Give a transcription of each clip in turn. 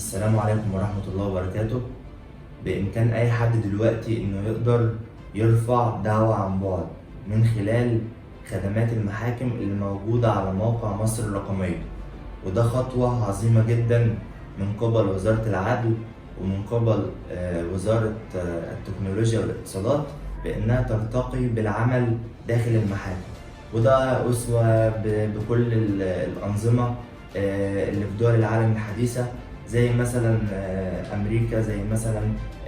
السلام عليكم ورحمة الله وبركاته. بإمكان أي حد دلوقتي إنه يقدر يرفع دعوى عن بعد من خلال خدمات المحاكم اللي موجودة على موقع مصر الرقمية، وده خطوة عظيمة جدا من قبل وزارة العدل ومن قبل وزارة التكنولوجيا والاتصالات بإنها ترتقي بالعمل داخل المحاكم، وده أسوة بكل الأنظمة اللي في دول العالم الحديثة، زي مثلا امريكا، زي مثلا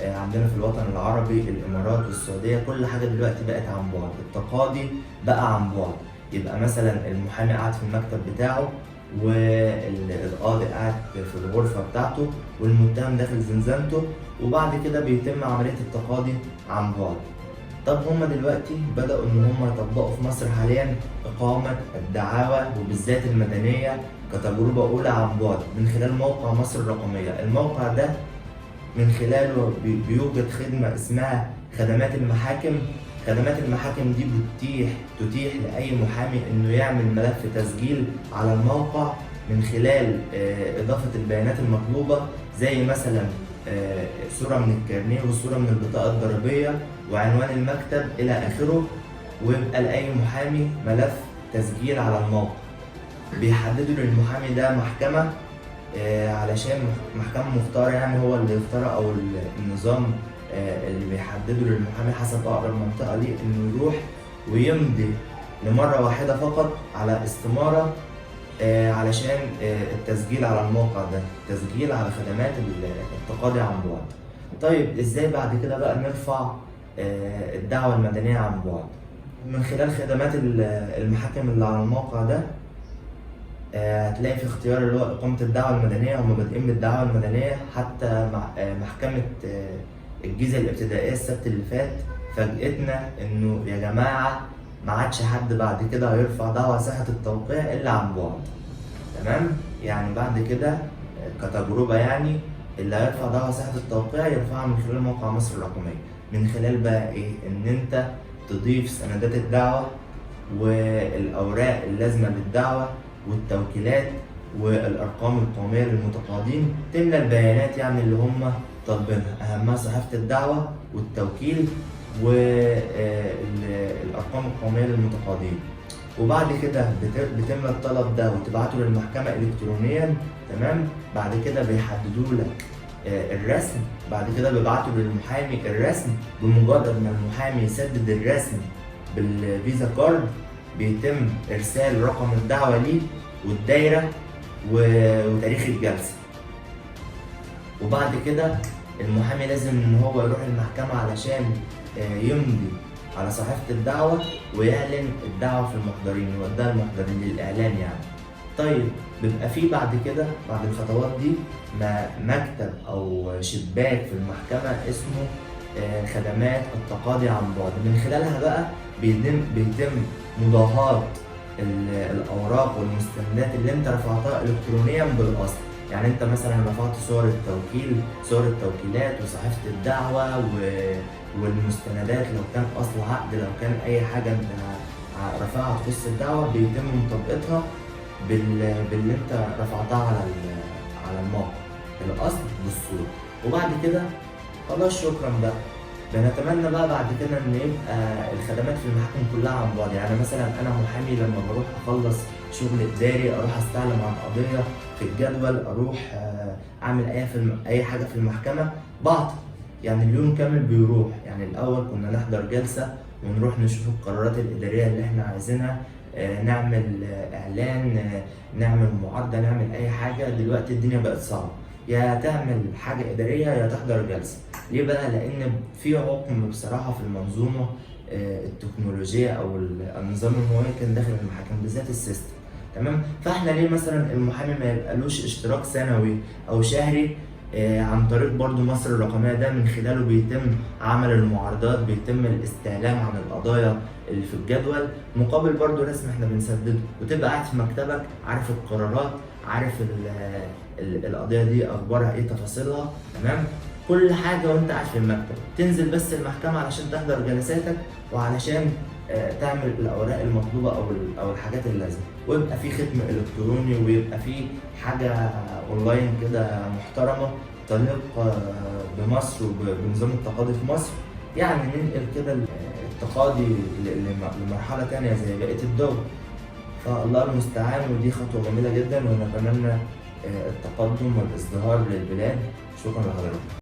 عندنا في الوطن العربي الامارات والسعوديه. كل حاجه دلوقتي بقت عن بعد، التقاضي بقى عن بعد. يبقى مثلا المحامي قاعد في المكتب بتاعه، والقاضي قاعد في الغرفه بتاعته، والمتهم داخل زنزانته، وبعد كده بيتم عمليه التقاضي عن بعد. طب هما دلوقتي بدأوا إن هما يطبقوا في مصر حاليا إقامة الدعاوى وبالذات المدنية كتجربة أولى عن بعد من خلال موقع مصر الرقمية. الموقع ده من خلاله بيوجد خدمة اسمها خدمات المحاكم. خدمات المحاكم دي تتيح لأي محامي إنه يعمل ملف تسجيل على الموقع من خلال إضافة البيانات المطلوبة، زي مثلا صورة من الكارنيه وصورة من البطاقة الضريبية وعنوان المكتب إلى آخره، ويبقى لأي محامي ملف تسجيل على الموقع. بيحددوا للمحامي ده محكمة علشان محكمة مختارة، يعني هو اللي يختار، أو النظام اللي بيحدده للمحامي حسب أقرب منطقة ليه إنه يروح ويمضي لمرة واحدة فقط على استمارة علشان التسجيل على الموقع ده، تسجيل على خدمات التقاضي عن بعد. طيب ازاي بعد كده بقى نرفع الدعوة المدنية عن بعد؟ من خلال خدمات المحاكم اللي على الموقع ده هتلاقي في اختيار اللي هو إقامة الدعوة المدنية. هم بادئين بالدعوة المدنية حتى محكمة الجيزة الابتدائية السبت اللي فات فاجئتنا إنه يا جماعة ما عادش حد بعد كده هيرفع دعوى صحة التوقيع إلا عن بعد. تمام؟ يعني بعد كده كتجربة، يعني اللي هيرفع دعوى صحة التوقيع يرفعها من خلال موقع مصر الرقمية، من خلال بقى إيه؟ إن أنت تضيف سندات الدعوة والأوراق اللازمة للدعوة والتوكيلات والأرقام القومية للمتقاضين، تملى البيانات يعني اللي هم طالبينها، أهمها صحيفة الدعوة والتوكيل والأرقام القومية للمتقاضين. وبعد كده بتملى الطلب ده وتبعته للمحكمة إلكترونيا. تمام؟ بعد كده بيحددوا لك الرسم، بعد كده بيبعتوا للمحامي الرسم. بمجرد ما المحامي يسدد الرسم بالفيزا كارد بيتم إرسال رقم الدعوة ليه والدايرة وتاريخ الجلسة. وبعد كده المحامي لازم إن هو يروح المحكمة علشان يمضي على صحيفة الدعوة ويعلن الدعوة في المحضرين، يوديها المحضرين للإعلان يعني. طيب بيبقى في بعد كده، بعد الخطوات دي، مكتب أو شباك في المحكمة اسمه خدمات التقاضي عن بعد. من خلالها بقى بيتم مضاهاة الأوراق والمستندات اللي أنت رفعتها إلكترونيا بالأصل. يعني أنت مثلا رفعت صور التوكيل، صور التوكيلات وصحيفة الدعوة والمستندات، لو كان أصل عقد، لو كان أي حاجة أنت رفعها تخص الدعوة، بيتم مطابقتها باللي أنت رفعتها على الموقع الأصل بالصورة. وبعد كده خلاص شكرا بقى. بنتمنى بقى بعد كده ان يبقى الخدمات في المحاكم كلها عن بعد. يعني مثلا انا محامي لما بروح اخلص شغل اداري، اروح استعلم عن قضيه في الجدول، اروح اعمل اي حاجه في المحكمه، بعطل يعني اليوم كامل بيروح. يعني الاول كنا نحضر جلسه ونروح نشوف القرارات الاداريه اللي احنا عايزينها، نعمل اعلان، نعمل معارضه، نعمل اي حاجه. دلوقتي الدنيا بقت صعبه، يا تعمل حاجة إدارية يا تحضر جلسة. ليه بقى؟ لأن في عقم بصراحة في المنظومة التكنولوجية أو النظام المميكن داخل المحاكم، بالذات السيستم. تمام؟ فاحنا ليه مثلا المحامي ما يبقالوش اشتراك سنوي أو شهري عن طريق برضو مصر الرقمية؟ ده من خلاله بيتم عمل المعارضات، بيتم الاستعلام عن القضايا اللي في الجدول، مقابل برضو رسم احنا بنسدده، وتبقى قاعد في مكتبك عارف القرارات، عارف القضية دي أخبارها إيه، تفاصيلها. تمام؟ كل حاجة وأنت قاعد في المكتب. تنزل بس المحكمة علشان تحضر جلساتك وعلشان تعمل الأوراق المطلوبة أو الحاجات اللازمة، ويبقى في ختم إلكتروني، ويبقى في حاجة أونلاين كده محترمة تليق بمصر وبنظام التقاضي في مصر. يعني ننقل كده التقاضي لمرحلة تانية زي بقية الدول. فالله المستعان، ودي خطوة جميلة جدا، ونتمنى التقدم والازدهار للبلاد. شكرا لحضرتك.